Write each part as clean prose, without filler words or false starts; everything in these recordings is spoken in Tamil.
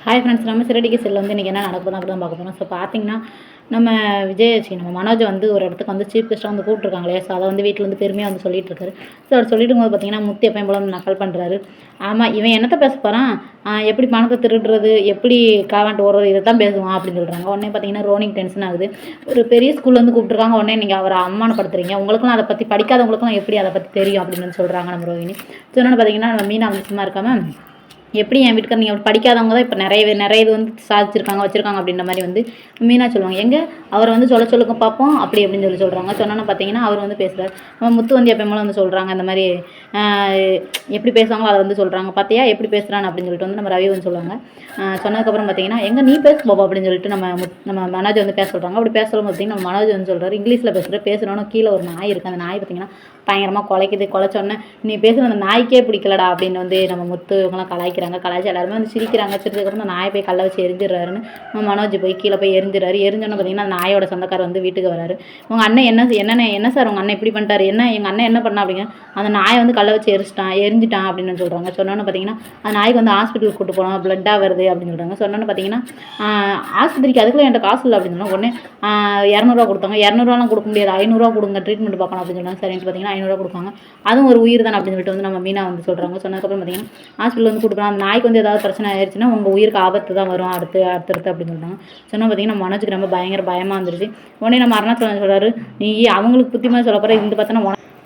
ஹாய் ஃப்ரெண்ட்ஸ், நம்ம சிறடிக்கு செல்ல வந்து இன்றைக்கி என்ன நடக்க போதும் அப்படி தான் பார்க்க போகிறோம். ஸோ பார்த்தீங்கன்னா நம்ம நம்ம மனோஜ் வந்து ஒரு இடத்துக்கு வந்து சீஃப் கெஸ்ட்டாக வந்து கூப்பிட்ருக்காங்களே. ஸோ அதை வந்து வீட்டில் வந்து பெருமையாக வந்து சொல்லிட்டு இருக்காரு. ஸோ அவர் சொல்லிட்டு இருக்கும்போது பார்த்தீங்கன்னா முத்து எப்பயும் போல நக்கல் பண்ணுறாரு. ஆமாம், இவன் என்னத்தை பேச போகிறான், எப்படி பணத்தை திருடுறது, எப்படி காவான்ட்டு ஓடுறது, இதை தான் பேசுவான் அப்படின்னு சொல்கிறாங்க. உடனே பார்த்தீங்கன்னா ரோனிங் டென்ஷன் ஆகுது. ஒரு பெரிய ஸ்கூலில் வந்து கூப்பிட்ருக்காங்க, உடனே நீங்கள் அவரை அவமானப்படுத்துறீங்க, உங்களுக்குலாம் அதை பற்றி படிக்காதவங்களுக்குலாம் எப்படி அதை பற்றி தெரியும் அப்படின்னு வந்து சொல்கிறாங்க நம்ம ரோஹிணி. ஸோ என்னென்னு பார்த்தீங்கன்னா நம்ம மீனா வந்து சும்மா இருக்காமல், எப்படி என் வீட்டுக்கார் நீங்கள் அப்படி படிக்காதவங்க தான் இப்போ நிறைய இது வந்து சாதிச்சிருக்காங்க வச்சுருக்காங்க அப்படின்ற மாதிரி வந்து மீனா சொல்லுவாங்க. எங்கே அவரை வந்து சொல்லுங்க பார்ப்போம் அப்படி அப்படின்னு சொல்கிறாங்க. சொன்னோன்னு பார்த்தீங்கன்னா அவர் வந்து பேசுகிறார். நம்ம முத்து வந்து எப்போ வந்து சொல்கிறாங்க இந்த மாதிரி எப்படி பேசுவாங்களோ அதை வந்து சொல்கிறாங்க. பார்த்தியா எப்படி பேசுகிறான்னு அப்படின்னு சொல்லிட்டு வந்து நம்ம ரவி வந்து சொல்லுவாங்க. சொன்னதுக்கப்புறம் பார்த்தீங்கன்னா எங்கே நீ பேச பாப்பா அப்படின்னு சொல்லிட்டு நம்ம மனோஜ் வந்து பேச சொல்கிறாங்க. அப்படி பேச சொல்லும் பார்த்தீங்கன்னா நம்ம மனோஜ் வந்து சொல்கிறார், இங்கிலீஷில் பேசுகிறோன்னு கீழே ஒரு நாய் இருக்குது. அந்த நாய் பார்த்தீங்கன்னா பயங்கரமாக குலைச்சோன்னே நீ பேசுகிற அந்த நாய்க்கே பிடிக்கலடா அப்படின்னு வந்து நம்ம முத்து இவங்களாம் கலாய்ச்சி எல்லாருமே வந்து சிரிக்கிறாங்க. சிரிச்சதுக்கப்புறம் அந்த நாயை போய் கல்லை வச்சு எரிஞ்சிடறாருன்னு மனோஜ் போய் கீழே போய் எரிஞ்சிடறாரு. எரிஞ்சோன்னு பார்த்தீங்கன்னா அந்த நாயோட சொந்தக்காரர் வந்து வீட்டுக்கு வராரு. உங்கள் அண்ணன் என்ன சார் உங்கள் அண்ணன் இப்படி பண்ணிட்டாரு, எங்கள் அண்ணன் என்ன பண்ணா அப்படிங்க, அந்த நாயை வந்து கல்லை வச்சு எரிஞ்சிட்டான் அப்படின்னு சொல்கிறாங்க. சொன்னோன்னு பார்த்தீங்கன்னா அந்த நாய்க்கு வந்து ஹாஸ்பிட்டலுக்கு கூட்டு போனோம், பிளட்டாக வருது அப்படின்னு சொல்கிறாங்க. சொன்னோன்னு பார்த்தீங்கன்னா ஆஸ்பத்திரிக்கு அதுக்குள்ளே என்கிட்ட காசு இல்லை அப்படின்னு சொன்னால் உடனே 200 கொடுத்தாங்க. 200 கொடுக்க முடியாது, 500 கொடுங்க ட்ரீட்மெண்ட் பார்க்கணும் அப்படின்னு சொன்னாங்க. சரின்ட்டு பார்த்தீங்கன்னா 500 கொடுப்பாங்க. அதுவும் ஒரு உயிர் தான் அப்படின்னு சொல்லிட்டு வந்து நம்ம மீனா வந்து சொல்கிறாங்க. சொன்னதுக்கப்புறம் பார்த்தீங்கன்னா ஹாஸ்பிட்டல் வந்து கூட்டு போனால் அந்த நாய்க்கு வந்து ஏதாவது பிரச்சனை ஆயிடுச்சுன்னா உங்கள் உயிருக்கு ஆபத்து தான் வரும் அடுத்தடுத்து அப்படின்னு சொல்கிறாங்க. சொன்னால் பார்த்தீங்கன்னா மனோஜுக்கு ரொம்ப பயமாக வந்துருச்சு. உடனே நம்ம அருணாச்சலம் சொல்கிறாரு, நீ அவங்களுக்கு புத்திமாக சொல்ல போகிற, இந்த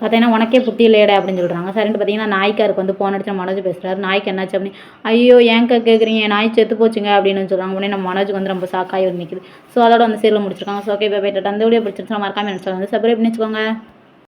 பார்த்தீங்கன்னா உனக்கே புத்தி இல்லையடா அப்படின்னு சொல்கிறாங்க. சரின்ட்டு பார்த்தீங்கன்னா நாய்க்காருக்கு வந்து போன் அடிச்சு மனோஜ் பேசுகிறாரு. நாய்க்கு என்னாச்சு அப்படின்னு, ஐயோ ஏங்க கேட்குறீங்க, நாய் செத்து போச்சுங்க அப்படின்னு சொல்கிறாங்க. உடனே நம்ம மனோஜுக்கு வந்து ரொம்ப ஷாக்காகி வந்து நிற்குது. ஸோ அதோட வந்து சீரியல் முடிச்சிருக்காங்க. So okay bye tata. அந்த வீடியோ பிடிச்சிருச்சா மறக்காம வந்து சப்ஸ்கிரைப் பண்ணி வச்சுக்கோங்க.